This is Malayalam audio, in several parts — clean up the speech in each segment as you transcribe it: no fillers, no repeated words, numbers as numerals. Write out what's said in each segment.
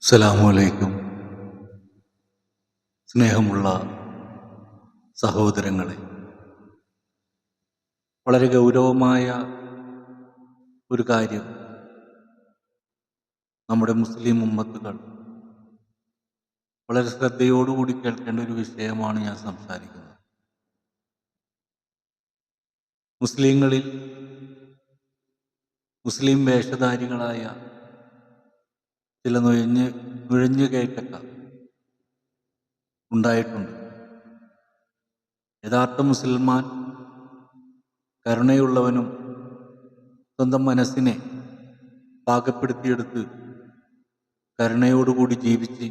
അസ്സലാമു അലൈക്കും. സ്നേഹമുള്ള സഹോദരങ്ങളെ, വളരെ ഗൗരവമായ ഒരു കാര്യം നമ്മുടെ മുസ്ലിം ഉമ്മത്തുകൾ വളരെ ശ്രദ്ധയോടുകൂടി കേൾക്കേണ്ട ഒരു വിഷയമാണ് ഞാൻ സംസാരിക്കുന്നത്. മുസ്ലിങ്ങളിൽ മുസ്ലിം വേഷധാരികളായ ചില നുഴഞ്ഞുകയറ്റക്കാർ ഉണ്ടായിട്ടുണ്ട്. യഥാർത്ഥ മുസൽമാൻ കരുണയുള്ളവനും സ്വന്തം മനസ്സിനെ പാകപ്പെടുത്തിയെടുത്ത് കരുണയോടുകൂടി ജീവിച്ച്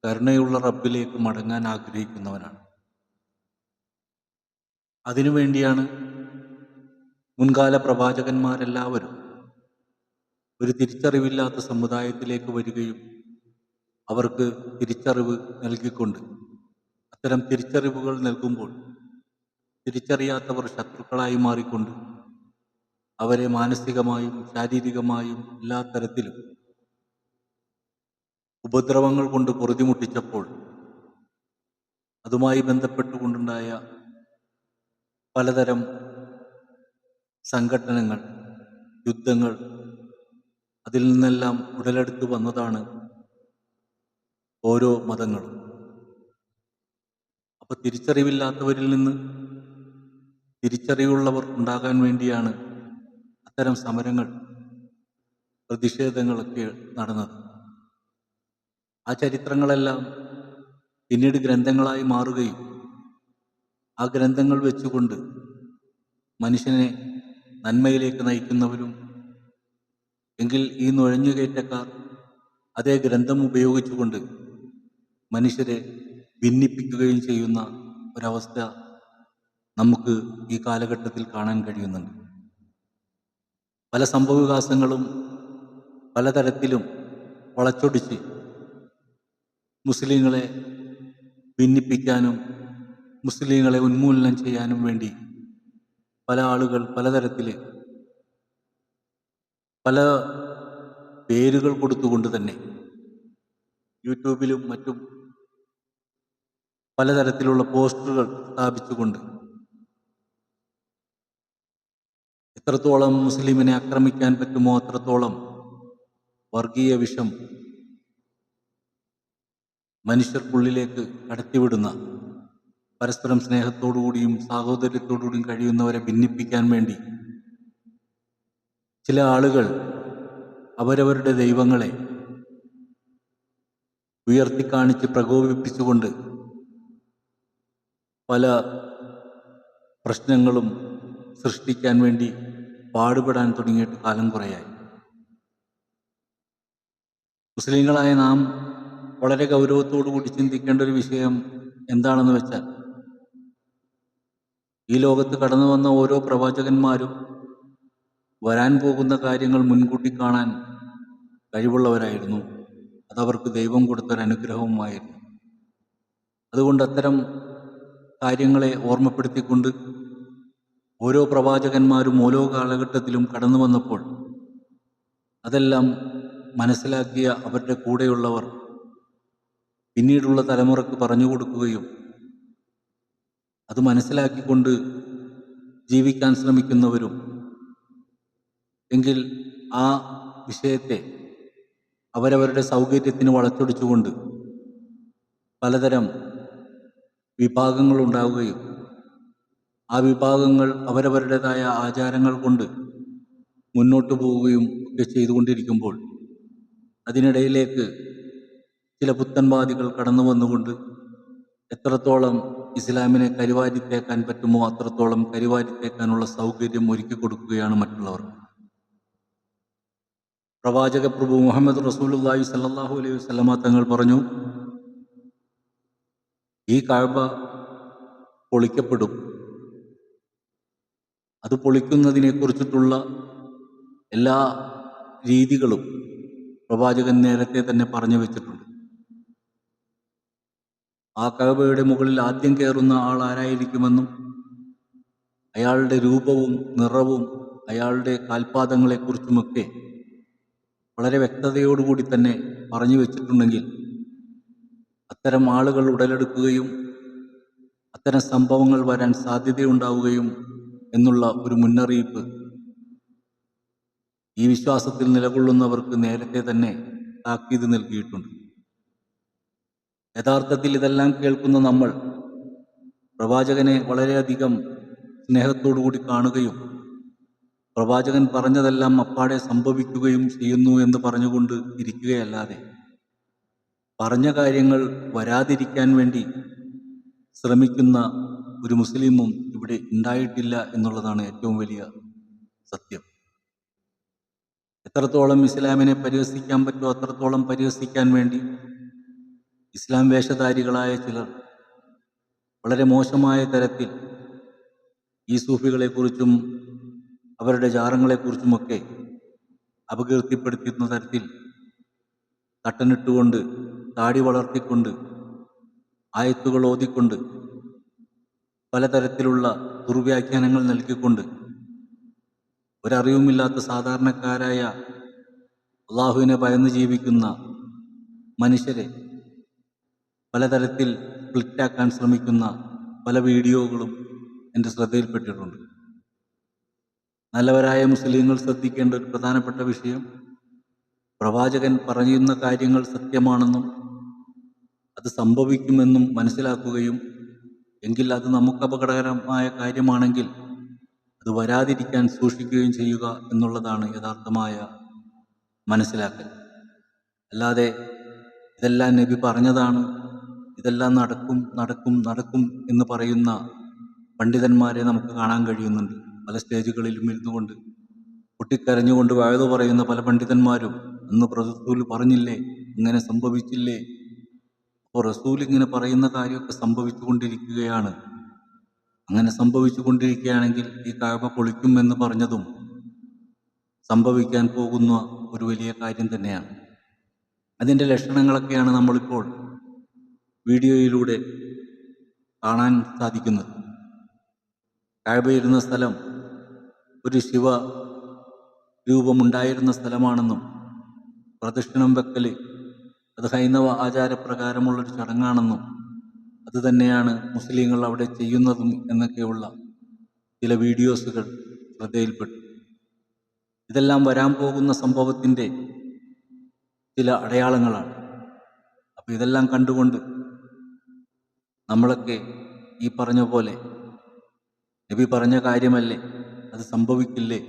കരുണയുള്ള റബ്ബിലേക്ക് മടങ്ങാൻ ആഗ്രഹിക്കുന്നവനാണ്. അതിനുവേണ്ടിയാണ് മുൻകാല പ്രവാചകന്മാരെല്ലാവരും ഒരു തിരിച്ചറിവില്ലാത്ത സമുദായത്തിലേക്ക് വരികയും അവർക്ക് തിരിച്ചറിവ് നൽകിക്കൊണ്ട് അത്തരം തിരിച്ചറിവുകൾ നൽകുമ്പോൾ തിരിച്ചറിയാത്തവർ ശത്രുക്കളായി മാറിക്കൊണ്ട് അവരെ മാനസികമായും ശാരീരികമായും എല്ലാ തരത്തിലും ഉപദ്രവങ്ങൾ കൊണ്ട് പൊറുതിമുട്ടിച്ചപ്പോൾ അതുമായി ബന്ധപ്പെട്ടുകൊണ്ടുണ്ടായ പലതരം സംഘട്ടനങ്ങൾ, യുദ്ധങ്ങൾ, അതിൽ നിന്നെല്ലാം ഉടലെടുത്ത് വന്നതാണ് ഓരോ മതങ്ങളും. അപ്പോൾ തിരിച്ചറിവില്ലാത്തവരിൽ നിന്ന് തിരിച്ചറിവുള്ളവർ ഉണ്ടാകാൻ വേണ്ടിയാണ് അത്തരം സമരങ്ങൾ, പ്രതിഷേധങ്ങളൊക്കെ നടന്നത്. ആ ചരിത്രങ്ങളെല്ലാം പിന്നീട് ഗ്രന്ഥങ്ങളായി മാറുകയും ആ ഗ്രന്ഥങ്ങൾ വെച്ചുകൊണ്ട് മനുഷ്യനെ നന്മയിലേക്ക് നയിക്കുന്നവരും, എങ്കിൽ ഈ നുഴഞ്ഞുകയറ്റക്കാർ അതേ ഗ്രന്ഥം ഉപയോഗിച്ചുകൊണ്ട് മനുഷ്യരെ ഭിന്നിപ്പിക്കുകയും ചെയ്യുന്ന ഒരവസ്ഥ നമുക്ക് ഈ കാലഘട്ടത്തിൽ കാണാൻ കഴിയുന്നുണ്ട്. പല സംഭവവികാസങ്ങളും പലതരത്തിലും വളച്ചൊടിച്ച് മുസ്ലിങ്ങളെ ഭിന്നിപ്പിക്കാനും മുസ്ലിങ്ങളെ ഉന്മൂലനം ചെയ്യാനും വേണ്ടി പല ആളുകൾ പലതരത്തിൽ പല പേരുകൾ കൊടുത്തുകൊണ്ട് തന്നെ യൂട്യൂബിലും മറ്റും പലതരത്തിലുള്ള പോസ്റ്ററുകൾ സ്ഥാപിച്ചുകൊണ്ട് എത്രത്തോളം മുസ്ലിമിനെ ആക്രമിക്കാൻ പറ്റുമോ അത്രത്തോളം വർഗീയ വിഷം മനുഷ്യർക്കുള്ളിലേക്ക് കടത്തിവിടുന്ന, പരസ്പരം സ്നേഹത്തോടുകൂടിയും സാഹോദര്യത്തോടുകൂടിയും കഴിയുന്നവരെ ഭിന്നിപ്പിക്കാൻ വേണ്ടി ചില ആളുകൾ അവരവരുടെ ദൈവങ്ങളെ ഉയർത്തിക്കാണിച്ച് പ്രകോപിപ്പിച്ചുകൊണ്ട് പല പ്രശ്നങ്ങളും സൃഷ്ടിക്കാൻ വേണ്ടി പാടുപെടാൻ തുടങ്ങിയിട്ട് കാലം കുറയായി. മുസ്ലിങ്ങളായ നാം വളരെ ഗൗരവത്തോടുകൂടി ചിന്തിക്കേണ്ട ഒരു വിഷയം എന്താണെന്ന് വെച്ചാൽ, ഈ ലോകത്ത് കടന്നു വന്ന ഓരോ പ്രവാചകന്മാരും വരാൻ പോകുന്ന കാര്യങ്ങൾ മുൻകൂട്ടി കാണാൻ കഴിവുള്ളവരായിരുന്നു. അതവർക്ക് ദൈവം കൊടുത്തൊരനുഗ്രഹവുമായിരുന്നു. അതുകൊണ്ട് അത്തരം കാര്യങ്ങളെ ഓർമ്മപ്പെടുത്തിക്കൊണ്ട് ഓരോ പ്രവാചകന്മാരും ഓരോ കാലഘട്ടത്തിലും കടന്നു വന്നപ്പോൾ അതെല്ലാം മനസ്സിലാക്കിയ അവരുടെ കൂടെയുള്ളവർ പിന്നീടുള്ള തലമുറക്ക് പറഞ്ഞു കൊടുക്കുകയും അത് മനസ്സിലാക്കിക്കൊണ്ട് ജീവിക്കാൻ ശ്രമിക്കുന്നവരും, എങ്കിൽ ആ വിഷയത്തെ അവരവരുടെ സൗകര്യത്തിന് വളച്ചൊടിച്ചുകൊണ്ട് പലതരം വിഭാഗങ്ങൾ ഉണ്ടാവുകയും ആ വിഭാഗങ്ങൾ അവരവരുടേതായ ആചാരങ്ങൾ കൊണ്ട് മുന്നോട്ട് പോവുകയും ഒക്കെ ചെയ്തുകൊണ്ടിരിക്കുമ്പോൾ അതിനിടയിലേക്ക് ചില പുത്തൻവാദികൾ കടന്നു വന്നുകൊണ്ട് എത്രത്തോളം ഇസ്ലാമിനെ കരിവാരിത്തേക്കാൻ പറ്റുമോ അത്രത്തോളം കരിവാരിത്തേക്കാനുള്ള സൗകര്യം ഒരുക്കി കൊടുക്കുകയാണ് മറ്റുള്ളവർ. പ്രവാചക പ്രഭു മുഹമ്മദ് റസൂലുള്ളാഹി സ്വല്ലല്ലാഹു അലൈഹി വസല്ലമ തങ്ങൾ പറഞ്ഞു, ഈ കഅബ പൊളിക്കപ്പെടും. അത് പൊളിക്കുന്നതിനെക്കുറിച്ചിട്ടുള്ള എല്ലാ രീതികളും പ്രവാചകൻ നേരത്തെ തന്നെ പറഞ്ഞു വെച്ചിട്ടുണ്ട്. ആ കഅബയുടെ മുകളിൽ ആദ്യം കയറുന്ന ആൾ ആരായിരിക്കുമെന്നും അയാളുടെ രൂപവും നിറവും അയാളുടെ കാൽപാദങ്ങളെക്കുറിച്ചുമൊക്കെ വളരെ വ്യക്തതയോടുകൂടി തന്നെ പറഞ്ഞു വെച്ചിട്ടുണ്ടെങ്കിൽ അത്തരം ആളുകൾ ഉടലെടുക്കുകയും അത്തരം സംഭവങ്ങൾ വരാൻ സാധ്യതയുണ്ടാവുകയും എന്നുള്ള ഒരു മുന്നറിയിപ്പ് ഈ വിശ്വാസത്തിൽ നിലകൊള്ളുന്നവർക്ക് നേരത്തെ തന്നെ താക്കീത് നൽകിയിട്ടുണ്ട്. യഥാർത്ഥത്തിൽ ഇതെല്ലാം കേൾക്കുന്ന നമ്മൾ പ്രവാചകനെ വളരെയധികം സ്നേഹത്തോടുകൂടി കാണുകയും പ്രവാചകൻ പറഞ്ഞതെല്ലാം അപ്പാടെ സംഭവിക്കുകയും ചെയ്യുന്നു എന്ന് പറഞ്ഞുകൊണ്ട് ഇരിക്കുകയല്ലാതെ പറഞ്ഞ കാര്യങ്ങൾ വരാതിരിക്കാൻ വേണ്ടി ശ്രമിക്കുന്ന ഒരു മുസ്ലിമും ഇവിടെ ഉണ്ടായിട്ടില്ല എന്നുള്ളതാണ് ഏറ്റവും വലിയ സത്യം. എത്രത്തോളം ഇസ്ലാമിനെ പരിഹസിക്കാൻ പറ്റുമോ അത്രത്തോളം പരിഹസിക്കാൻ വേണ്ടി ഇസ്ലാം വേഷധാരികളായ ചിലർ വളരെ മോശമായ തരത്തിൽ ഈ സൂഫികളെക്കുറിച്ചും അവരുടെ ജാറങ്ങളെക്കുറിച്ചുമൊക്കെ അപകീർത്തിപ്പെടുത്തുന്ന തരത്തിൽ കട്ടനിട്ടുകൊണ്ട് താടി വളർത്തിക്കൊണ്ട് ആയത്തുകൾ ഓതിക്കൊണ്ട് പലതരത്തിലുള്ള ദുർവ്യാഖ്യാനങ്ങൾ നൽകിക്കൊണ്ട് ഒരറിവുമില്ലാത്ത സാധാരണക്കാരായ അള്ളാഹുവിനെ ഭയന്ന് ജീവിക്കുന്ന മനുഷ്യരെ പലതരത്തിൽ സ്പ്ലിറ്റാക്കാൻ ശ്രമിക്കുന്ന പല വീഡിയോകളും എൻ്റെ ശ്രദ്ധയിൽപ്പെട്ടിട്ടുണ്ട്. നല്ലവരായ മുസ്ലിങ്ങൾ ശ്രദ്ധിക്കേണ്ട ഒരു പ്രധാനപ്പെട്ട വിഷയം, പ്രവാചകൻ പറയുന്ന കാര്യങ്ങൾ സത്യമാണെന്നും അത് സംഭവിക്കുമെന്നും മനസ്സിലാക്കുകയും എങ്കിൽ അത് നമുക്ക് അപകടകരമായ കാര്യമാണെങ്കിൽ അത് വരാതിരിക്കാൻ സൂക്ഷിക്കുകയും ചെയ്യുക എന്നുള്ളതാണ് യഥാർത്ഥമായ മനസ്സിലാക്കൽ. അല്ലാതെ ഇതെല്ലാം നബി പറഞ്ഞതാണ്, ഇതെല്ലാം നടക്കും നടക്കും നടക്കും എന്ന് പറയുന്ന പണ്ഡിതന്മാരെ നമുക്ക് കാണാൻ കഴിയുന്നുണ്ട്. പല സ്റ്റേജുകളിലും ഇരുന്നുകൊണ്ട് പൊട്ടിക്കരഞ്ഞുകൊണ്ട് വഴുതു പറയുന്ന പല പണ്ഡിതന്മാരും അന്ന് റസൂൽ പറഞ്ഞില്ലേ, ഇങ്ങനെ സംഭവിച്ചില്ലേ, അപ്പോൾ റസൂൽ ഇങ്ങനെ പറയുന്ന കാര്യമൊക്കെ സംഭവിച്ചുകൊണ്ടിരിക്കുകയാണ്. അങ്ങനെ സംഭവിച്ചുകൊണ്ടിരിക്കുകയാണെങ്കിൽ ഈ കഅബ പൊളിക്കും എന്ന് പറഞ്ഞതും സംഭവിക്കാൻ പോകുന്ന ഒരു വലിയ കാര്യം തന്നെയാണ്. അതിൻ്റെ ലക്ഷണങ്ങളൊക്കെയാണ് നമ്മളിപ്പോൾ വീഡിയോയിലൂടെ കാണാൻ സാധിക്കുന്നത്. കഅബ ഇരുന്ന സ്ഥലം ഒരു ശിവ രൂപമുണ്ടായിരുന്ന സ്ഥലമാണെന്നും പ്രദക്ഷിണം വെക്കൽ അത് ഹൈന്ദവ ആചാരപ്രകാരമുള്ളൊരു ചടങ്ങാണെന്നും അത് തന്നെയാണ് മുസ്ലിങ്ങൾ അവിടെ ചെയ്യുന്നതും എന്നൊക്കെയുള്ള ചില വീഡിയോസുകൾ ശ്രദ്ധയിൽപ്പെട്ടു. ഇതെല്ലാം വരാൻ പോകുന്ന സംഭവത്തിൻ്റെ ചില അടയാളങ്ങളാണ്. അപ്പോൾ ഇതെല്ലാം കണ്ടുകൊണ്ട് നമ്മളൊക്കെ ഈ പറഞ്ഞ പോലെ നബി പറഞ്ഞ കാര്യമല്ലേ, അത് സംഭവിക്കില്ലേ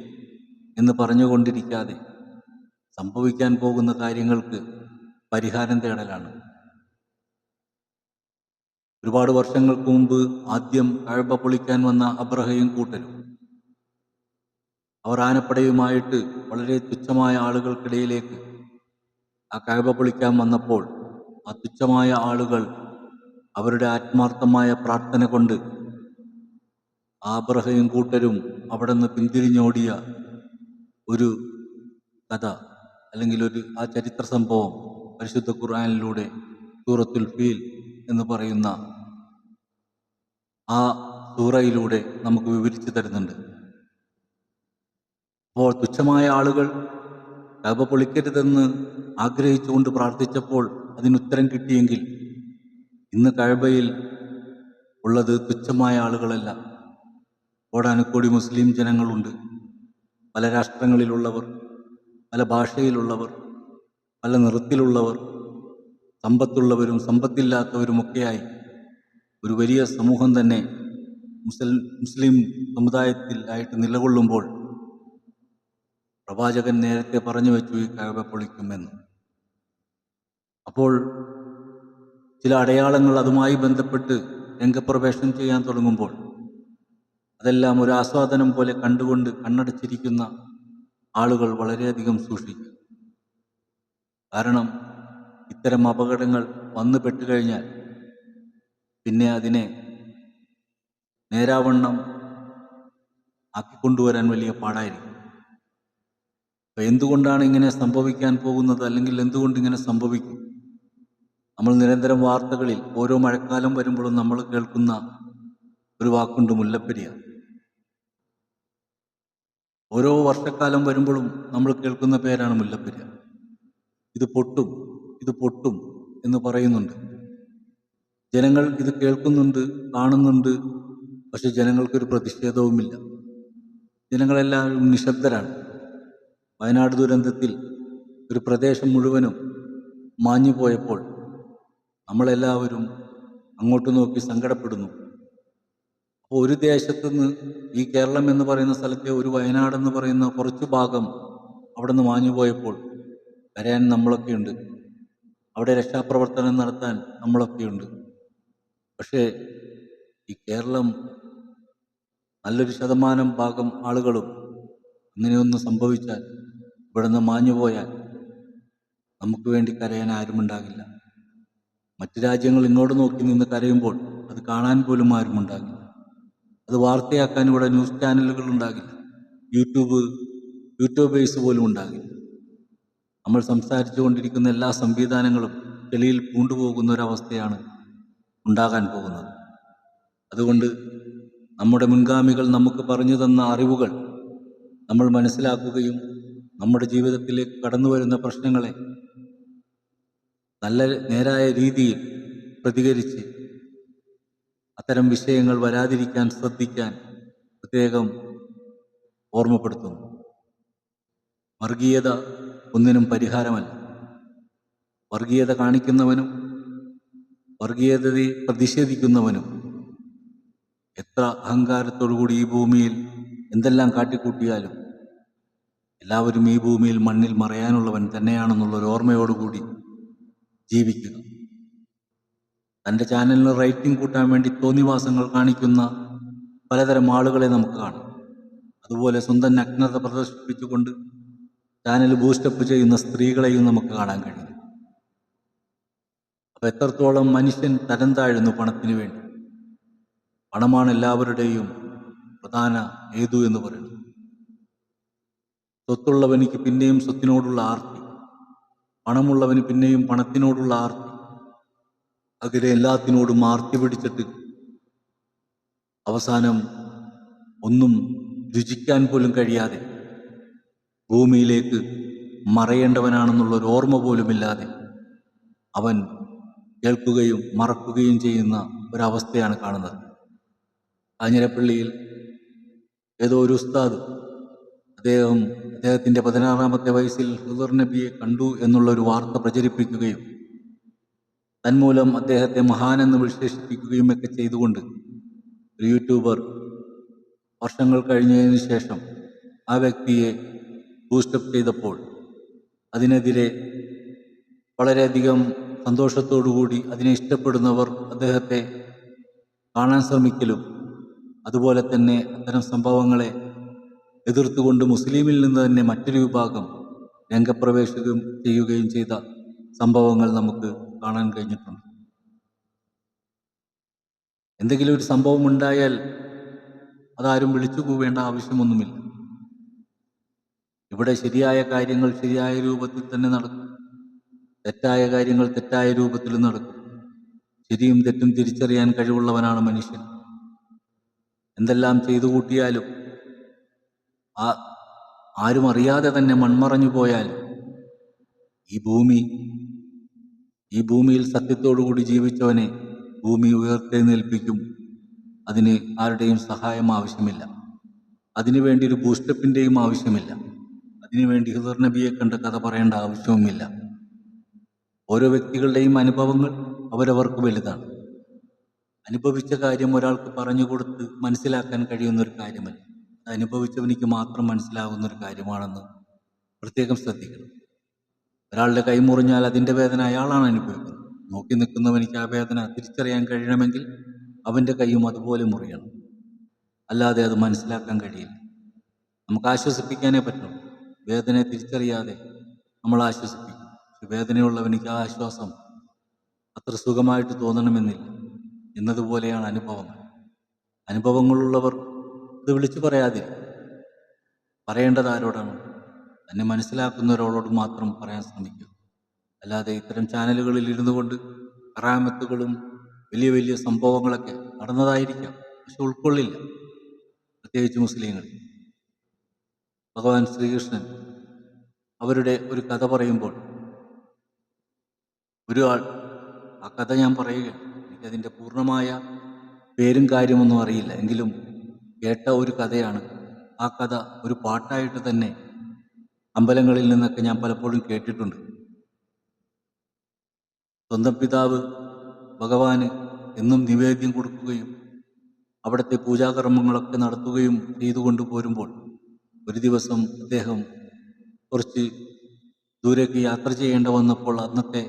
എന്ന് പറഞ്ഞുകൊണ്ടിരിക്കാതെ സംഭവിക്കാൻ പോകുന്ന കാര്യങ്ങൾക്ക് പരിഹാരം തേടലാണ്. ഒരുപാട് വർഷങ്ങൾക്ക് മുമ്പ് ആദ്യം കഅബ പൊളിക്കാൻ വന്ന അബ്രഹയും കൂട്ടരും അവർ ആനപ്പടയുമായിട്ട് വളരെ തുച്ഛമായ ആളുകൾക്കിടയിലേക്ക് ആ കഅബ പൊളിക്കാൻ വന്നപ്പോൾ ആ തുച്ഛമായ ആളുകൾ അവരുടെ ആത്മാർത്ഥമായ പ്രാർത്ഥന കൊണ്ട് അബ്രഹയും കൂട്ടരും അവിടെ നിന്ന് പിന്തിരിഞ്ഞോടിയ ഒരു കഥ അല്ലെങ്കിൽ ആ ചരിത്ര സംഭവം പരിശുദ്ധ ഖുർആനിലൂടെ സൂറത്തുൽ ഫീൽ എന്ന് പറയുന്ന ആ സൂറയിലൂടെ നമുക്ക് വിവരിച്ചു തരുന്നുണ്ട്. അപ്പോൾ തുച്ഛമായ ആളുകൾ കഅബ പൊളിക്കരുതെന്ന് ആഗ്രഹിച്ചുകൊണ്ട് പ്രാർത്ഥിച്ചപ്പോൾ അതിനുത്തരം കിട്ടിയെങ്കിൽ ഇന്ന് കഅബയിൽ ഉള്ളത് തുച്ഛമായ ആളുകളല്ല, കോടാനുകോടി മുസ്ലിം ജനങ്ങളുണ്ട്. പല രാഷ്ട്രങ്ങളിലുള്ളവർ, പല ഭാഷയിലുള്ളവർ, പല നിറത്തിലുള്ളവർ, സമ്പത്തുള്ളവരും സമ്പത്തില്ലാത്തവരുമൊക്കെയായി ഒരു വലിയ സമൂഹം തന്നെ മുസ്ലിം സമുദായത്തിൽ ആയിട്ട് നിലകൊള്ളുമ്പോൾ പ്രവാചകൻ നേരത്തെ പറഞ്ഞു വെച്ചു ഈ കഅബ പൊളിക്കുമെന്ന്. അപ്പോൾ ചില അടയാളങ്ങൾ അതുമായി ബന്ധപ്പെട്ട് രംഗപ്രവേശനം ചെയ്യാൻ തുടങ്ങുമ്പോൾ അതെല്ലാം ഒരു ആസ്വാദനം പോലെ കണ്ടുകൊണ്ട് കണ്ണടച്ചിരിക്കുന്ന ആളുകൾ വളരെയധികം സൂക്ഷിക്കും. കാരണം ഇത്തരം അപകടങ്ങൾ വന്നു പെട്ടുകഴിഞ്ഞാൽ പിന്നെ അതിനെ നേരാവണ്ണം ആക്കിക്കൊണ്ടുവരാൻ വലിയ പാടായിരിക്കും. അപ്പോൾ എന്തുകൊണ്ടാണ് ഇങ്ങനെ സംഭവിക്കാൻ പോകുന്നത്, അല്ലെങ്കിൽ എന്തുകൊണ്ട് ഇങ്ങനെ സംഭവിക്കും? നമ്മൾ നിരന്തരം വാർത്തകളിൽ ഓരോ മഴക്കാലം വരുമ്പോഴും നമ്മൾ കേൾക്കുന്ന ഒരു വാക്കുണ്ട്, മുല്ലപ്പെരിയാർ. ഓരോ വർഷക്കാലം വരുമ്പോഴും നമ്മൾ കേൾക്കുന്ന പേരാണ് മുല്ലപ്പെരിയാർ. ഇത് പൊട്ടും, ഇത് പൊട്ടും എന്ന് പറയുന്നുണ്ട്. ജനങ്ങൾ ഇത് കേൾക്കുന്നുണ്ട്, കാണുന്നുണ്ട്. പക്ഷെ ജനങ്ങൾക്കൊരു പ്രതിഷേധവുമില്ല. ജനങ്ങളെല്ലാവരും നിശബ്ദരാണ്. വയനാട് ദുരന്തത്തിൽ ഒരു പ്രദേശം മുഴുവനും മാഞ്ഞു പോയപ്പോൾ നമ്മളെല്ലാവരും അങ്ങോട്ട് നോക്കി സങ്കടപ്പെടുന്നു. അപ്പോൾ ഒരു ദേശത്തുനിന്ന്, ഈ കേരളം എന്ന് പറയുന്ന സ്ഥലത്തെ ഒരു വയനാടെന്ന് പറയുന്ന കുറച്ച് ഭാഗം അവിടെ നിന്ന് മാഞ്ഞു പോയപ്പോൾ കരയാൻ നമ്മളൊക്കെയുണ്ട്. അവിടെ രക്ഷാപ്രവർത്തനം നടത്താൻ നമ്മളൊക്കെയുണ്ട്. പക്ഷേ ഈ കേരളം നല്ലൊരു ശതമാനം ഭാഗം ആളുകളും ഇങ്ങനെയൊന്ന് സംഭവിച്ചാൽ, ഇവിടെ നിന്ന് മാഞ്ഞു പോയാൽ നമുക്ക് വേണ്ടി കരയാൻ ആരുമുണ്ടാകില്ല. മറ്റു രാജ്യങ്ങൾ ഇങ്ങോട്ട് നോക്കി നിന്ന് കരയുമ്പോൾ അത് കാണാൻ പോലും ആരുമുണ്ടാകില്ല. അത് വാർത്തയാക്കാൻ ഇവിടെ ന്യൂസ് ചാനലുകൾ ഉണ്ടാകില്ല. യൂട്യൂബേഴ്സ് പോലും ഉണ്ടാകില്ല. നമ്മൾ സംസാരിച്ചു കൊണ്ടിരിക്കുന്ന എല്ലാ സംവിധാനങ്ങളും ചെളിയിൽ പൂണ്ടുപോകുന്ന ഒരവസ്ഥയാണ് ഉണ്ടാകാൻ പോകുന്നത്. അതുകൊണ്ട് നമ്മുടെ മുൻഗാമികൾ നമുക്ക് പറഞ്ഞു തന്ന അറിവുകൾ നമ്മൾ മനസ്സിലാക്കുകയും നമ്മുടെ ജീവിതത്തിലേക്ക് കടന്നു വരുന്ന പ്രശ്നങ്ങളെ നല്ല നേരായ രീതിയിൽ പ്രതികരിച്ച് അത്തരം വിഷയങ്ങൾ വരാതിരിക്കാൻ ശ്രദ്ധിക്കാൻ പ്രത്യേകം ഓർമ്മപ്പെടുത്തുന്നു. വർഗീയത ഒന്നിനും പരിഹാരമല്ല. വർഗീയത കാണിക്കുന്നവനും വർഗീയതയെ പ്രതിഷേധിക്കുന്നവനും എത്ര അഹങ്കാരത്തോടുകൂടി ഈ ഭൂമിയിൽ എന്തെല്ലാം കാട്ടിക്കൂട്ടിയാലും എല്ലാവരും ഈ ഭൂമിയിൽ മണ്ണിൽ മറയാനുള്ളവൻ തന്നെയാണെന്നുള്ളൊരു ഓർമ്മയോടുകൂടി ജീവിക്കുക. തൻ്റെ ചാനലിന് റേറ്റിംഗ് കൂട്ടാൻ വേണ്ടി തോന്നിവാസങ്ങൾ കാണിക്കുന്ന പലതരം ആളുകളെ നമുക്ക് കാണാം. അതുപോലെ സ്വന്തം നഗ്നത പ്രദർശിപ്പിച്ചുകൊണ്ട് ചാനൽ ബൂസ്റ്റപ്പ് ചെയ്യുന്ന സ്ത്രീകളെയും നമുക്ക് കാണാൻ കഴിയും. അപ്പോൾ എത്രത്തോളം മനുഷ്യൻ തരം താഴുന്നു പണത്തിന് വേണ്ടി. പണമാണ് എല്ലാവരുടെയും പ്രധാന ഹേതു എന്ന് പറയുന്നത്. സ്വത്തുള്ളവനിക്ക് പിന്നെയും സ്വത്തിനോടുള്ള ആർത്തി, പണമുള്ളവന് പിന്നെയും പണത്തിനോടുള്ള ആർത്തി, അങ്ങനെ എല്ലാത്തിനോടും ആർത്തി പിടിച്ചിട്ട് അവസാനം ഒന്നും രുചിക്കാൻ പോലും കഴിയാതെ ഭൂമിയിലേക്ക് മറയേണ്ടവനാണെന്നുള്ളൊരു ഓർമ്മ പോലുമില്ലാതെ അവൻ കേൾക്കുകയും മറക്കുകയും ചെയ്യുന്ന ഒരവസ്ഥയാണ് കാണുന്നത്. കാഞ്ഞിരപ്പള്ളിയിൽ ഏതോ ഒരു ഉസ്താദ് അദ്ദേഹത്തിൻ്റെ 16-ാമത്തെ വയസ്സിൽ ഖുദർ നബിയെ കണ്ടു എന്നുള്ളൊരു വാർത്ത പ്രചരിപ്പിക്കുകയും തന്മൂലം അദ്ദേഹത്തെ മഹാനെന്ന് വിശേഷിപ്പിക്കുകയും ഒക്കെ ചെയ്തുകൊണ്ട് ഒരു യൂട്യൂബർ വർഷങ്ങൾ കഴിഞ്ഞതിന് ശേഷം ആ വ്യക്തിയെ ബൂസ്റ്റപ്പ് ചെയ്തപ്പോൾ അതിനെതിരെ വളരെയധികം സന്തോഷത്തോടുകൂടി അതിനെ ഇഷ്ടപ്പെടുന്നവർ അദ്ദേഹത്തെ കാണാൻ ശ്രമിക്കലും അതുപോലെ തന്നെ അത്തരം സംഭവങ്ങളെ എതിർത്തുകൊണ്ട് മുസ്ലിമിൽ നിന്ന് തന്നെ മറ്റൊരു വിഭാഗം രംഗപ്രവേശം ചെയ്യുകയും ചെയ്ത സംഭവങ്ങൾ നമുക്ക് കാണാൻ കഴിഞ്ഞിട്ടുണ്ട്. എന്തെങ്കിലും ഒരു സംഭവം ഉണ്ടായാൽ അതാരും വിളിച്ചു കൂവേണ്ട ആവശ്യമൊന്നുമില്ല. ഇവിടെ ശരിയായ കാര്യങ്ങൾ ശരിയായ രൂപത്തിൽ തന്നെ നടക്കും, തെറ്റായ കാര്യങ്ങൾ തെറ്റായ രൂപത്തിൽ നടക്കും. ശരിയും തെറ്റും തിരിച്ചറിയാൻ കഴിവുള്ളവനാണ് മനുഷ്യൻ. എന്തെല്ലാം ചെയ്തു കൂട്ടിയാലും ആരും അറിയാതെ തന്നെ മൺമറഞ്ഞു പോയാലും ഈ ഭൂമിയിൽ സത്യത്തോടുകൂടി ജീവിച്ചവനെ ഭൂമി ഉയർത്തെഴുന്നേൽപ്പിക്കും. അതിന് ആരുടെയും സഹായം ആവശ്യമില്ല. അതിനുവേണ്ടി ഒരു ബൂസ്റ്റപ്പിൻ്റെയും ആവശ്യമില്ല. അതിനുവേണ്ടി ഖുദർ നബിയെ കണ്ട കഥ പറയേണ്ട ആവശ്യവുമില്ല. ഓരോ വ്യക്തികളുടെയും അനുഭവങ്ങൾ അവരവർക്ക് വലുതാണ്. അനുഭവിച്ച കാര്യം ഒരാൾക്ക് പറഞ്ഞു കൊടുത്ത് മനസ്സിലാക്കാൻ കഴിയുന്നൊരു കാര്യമല്ല. അത് അനുഭവിച്ചവനിക്ക് മാത്രം മനസ്സിലാകുന്നൊരു കാര്യമാണെന്ന് പ്രത്യേകം ശ്രദ്ധിക്കണം. ഒരാളുടെ കൈ മുറിഞ്ഞാൽ അതിൻ്റെ വേദന അയാളാണ് അനുഭവിക്കുന്നത്. നോക്കി നിൽക്കുന്നവനിക്ക് ആ വേദന തിരിച്ചറിയാൻ കഴിയണമെങ്കിൽ അവൻ്റെ കൈയും അതുപോലെ മുറിയണം. അല്ലാതെ അത് മനസ്സിലാക്കാൻ കഴിയില്ല. നമുക്ക് ആശ്വസിപ്പിക്കാനേ പറ്റുള്ളൂ. വേദനയെ തിരിച്ചറിയാതെ നമ്മൾ ആശ്വസിപ്പിക്കും. പക്ഷെ വേദനയുള്ളവനിക്ക് ആ ആശ്വാസം അത്ര സുഖമായിട്ട് തോന്നണമെന്നില്ല. എന്നതുപോലെയാണ് അനുഭവങ്ങൾ. അനുഭവങ്ങളുള്ളവർ ഇത് വിളിച്ചു പറയാതിരിക്കും. പറയേണ്ടത് ആരോടാണ്? തന്നെ മനസ്സിലാക്കുന്നവരോട് മാത്രം പറയാൻ ശ്രമിക്കുക. അല്ലാതെ ഇത്തരം ചാനലുകളിൽ ഇരുന്നു കൊണ്ട് കറാമത്തുകളും വലിയ വലിയ സംഭവങ്ങളൊക്കെ നടന്നതായിരിക്കാം, പക്ഷെ ഉൾക്കൊള്ളില്ല. പ്രത്യേകിച്ച് മുസ്ലിങ്ങൾ. ഭഗവാൻ ശ്രീകൃഷ്ണൻ അവരുടെ ഒരു കഥ പറയുമ്പോൾ ഒരു ആൾ, ആ കഥ ഞാൻ പറയുകയാണ്. എനിക്കതിൻ്റെ പൂർണ്ണമായ പേരും കാര്യമൊന്നും അറിയില്ല, എങ്കിലും കേട്ട ഒരു കഥയാണ്. ആ കഥ ഒരു പാട്ടായിട്ട് തന്നെ അമ്പലങ്ങളിൽ നിന്നൊക്കെ ഞാൻ പലപ്പോഴും കേട്ടിട്ടുണ്ട്. സ്വന്തം പിതാവ് ഭഗവാന് എന്നും നിവേദ്യം കൊടുക്കുകയും അവിടുത്തെ പൂജാകർമ്മങ്ങളൊക്കെ നടത്തുകയും ചെയ്തുകൊണ്ട് പോരുമ്പോൾ ഒരു ദിവസം അദ്ദേഹം കുറച്ച് ദൂരേക്ക് യാത്ര ചെയ്യേണ്ട വന്നപ്പോൾ അന്നത്തെ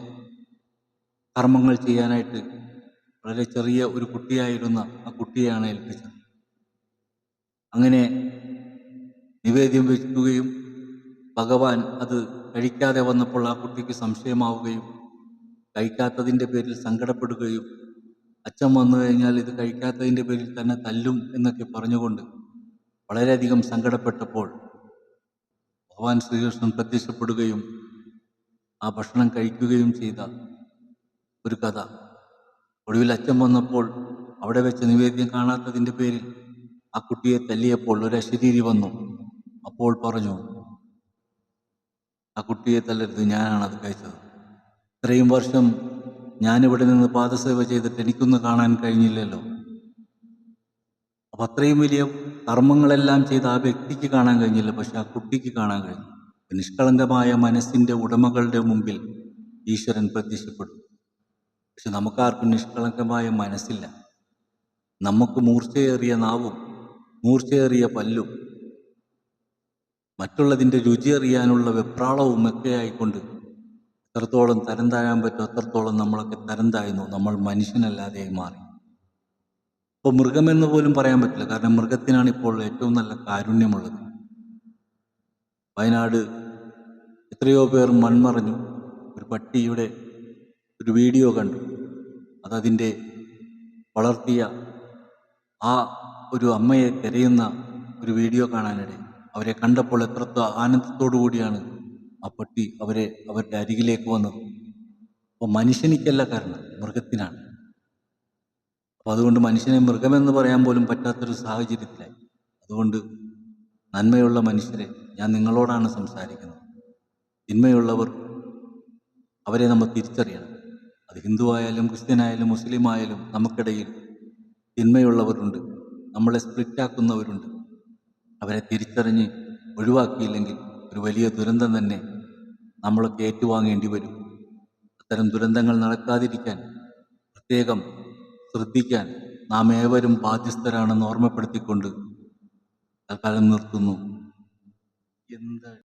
കർമ്മങ്ങൾ ചെയ്യാനായിട്ട് വളരെ ചെറിയ ഒരു കുട്ടിയായിരുന്ന ആ കുട്ടിയെയാണ് ഏൽപ്പിച്ചത്. അങ്ങനെ നിവേദ്യം വയ്ക്കുകയും ഭഗവാൻ അത് കഴിക്കാതെ വന്നപ്പോൾ ആ കുട്ടിക്ക് സംശയമാവുകയും കഴിക്കാത്തതിൻ്റെ പേരിൽ സങ്കടപ്പെടുകയും അച്ഛൻ വന്നു കഴിഞ്ഞാൽ ഇത് കഴിക്കാത്തതിൻ്റെ പേരിൽ തന്നെ തല്ലും എന്നൊക്കെ പറഞ്ഞുകൊണ്ട് വളരെയധികം സങ്കടപ്പെട്ടപ്പോൾ ഭഗവാൻ ശ്രീകൃഷ്ണൻ പ്രത്യക്ഷപ്പെടുകയും ആ ഭക്ഷണം കഴിക്കുകയും ചെയ്ത ഒരു കഥ. ഒടുവിൽ അച്ഛൻ വന്നപ്പോൾ അവിടെ വെച്ച് നിവേദ്യം കാണാത്തതിൻ്റെ പേരിൽ ആ കുട്ടിയെ തല്ലിയപ്പോൾ ഒരു അശരീരി വന്നു. അപ്പോൾ പറഞ്ഞു, ആ കുട്ടിയെ തല്ലരുത്, ഞാനാണത് കഴിച്ചത്. ഇത്രയും വർഷം ഞാനിവിടെ നിന്ന് പാദസേവ ചെയ്തിട്ട് എനിക്കൊന്ന് കാണാൻ കഴിഞ്ഞില്ലല്ലോ. അപ്പം അത്രയും വലിയ കർമ്മങ്ങളെല്ലാം ചെയ്ത് ആ വ്യക്തിക്ക് കാണാൻ കഴിഞ്ഞില്ല, പക്ഷെ ആ കുട്ടിക്ക് കാണാൻ കഴിഞ്ഞു. നിഷ്കളങ്കമായ മനസ്സിൻ്റെ ഉടമകളുടെ മുമ്പിൽ ഈശ്വരൻ പ്രത്യക്ഷപ്പെടും. പക്ഷെ നമുക്കാർക്കും നിഷ്കളങ്കമായ മനസ്സില്ല. നമുക്ക് മൂർച്ചയേറിയ നാവും മൂർച്ചയേറിയ പല്ലും മറ്റുള്ളതിൻ്റെ രുചി അറിയാനുള്ള വെപ്രാളവും ഒക്കെ ആയിക്കൊണ്ട് എത്രത്തോളം തരം താഴാൻ പറ്റും അത്രത്തോളം നമ്മളൊക്കെ തരം താഴ്ന്നു. നമ്മൾ മനുഷ്യനല്ലാതെയായി മാറി. ഇപ്പോൾ മൃഗമെന്ന് പോലും പറയാൻ പറ്റില്ല, കാരണം മൃഗത്തിനാണ് ഇപ്പോൾ ഏറ്റവും നല്ല കാരുണ്യമുള്ളത്. വയനാട് എത്രയോ പേർ മൺമറഞ്ഞു. ഒരു പട്ടിയുടെ ഒരു വീഡിയോ കണ്ടു. അതതിൻ്റെ വളർത്തിയ ആ ഒരു അമ്മയെ തിരയുന്ന ഒരു വീഡിയോ കാണാനിടയിൽ അവരെ കണ്ടപ്പോൾ എത്രത്തോ ആനന്ദത്തോടു കൂടിയാണ് ആ പട്ടി അവരുടെ അരികിലേക്ക് വന്നത്. അപ്പോൾ മനുഷ്യനിക്കല്ല കാരണം, മൃഗത്തിനാണ്. അപ്പോൾ അതുകൊണ്ട് മനുഷ്യനെ മൃഗമെന്ന് പറയാൻ പോലും പറ്റാത്തൊരു സാഹചര്യത്തിലായി. അതുകൊണ്ട് നന്മയുള്ള മനുഷ്യരെ, ഞാൻ നിങ്ങളോടാണ് സംസാരിക്കുന്നത്. തിന്മയുള്ളവർ, അവരെ നമ്മൾ തിരിച്ചറിയണം. അത് ഹിന്ദു ആയാലും ക്രിസ്ത്യനായാലും മുസ്ലിം ആയാലും നമുക്കിടയിൽ തിന്മയുള്ളവരുണ്ട്, നമ്മളെ സ്പ്ലിറ്റാക്കുന്നവരുണ്ട്. അവരെ തിരിച്ചറിഞ്ഞ് ഒഴിവാക്കിയില്ലെങ്കിൽ ഒരു വലിയ ദുരന്തം തന്നെ നമ്മളൊക്കെ ഏറ്റുവാങ്ങേണ്ടി വരും. അത്തരം ദുരന്തങ്ങൾ നടക്കാതിരിക്കാൻ പ്രത്യേകം ശ്രദ്ധിക്കാൻ നാം ഏവരും ബാധ്യസ്ഥരാണെന്ന് ഓർമ്മപ്പെടുത്തിക്കൊണ്ട് തൽക്കാലം നിർത്തുന്നു. എന്താ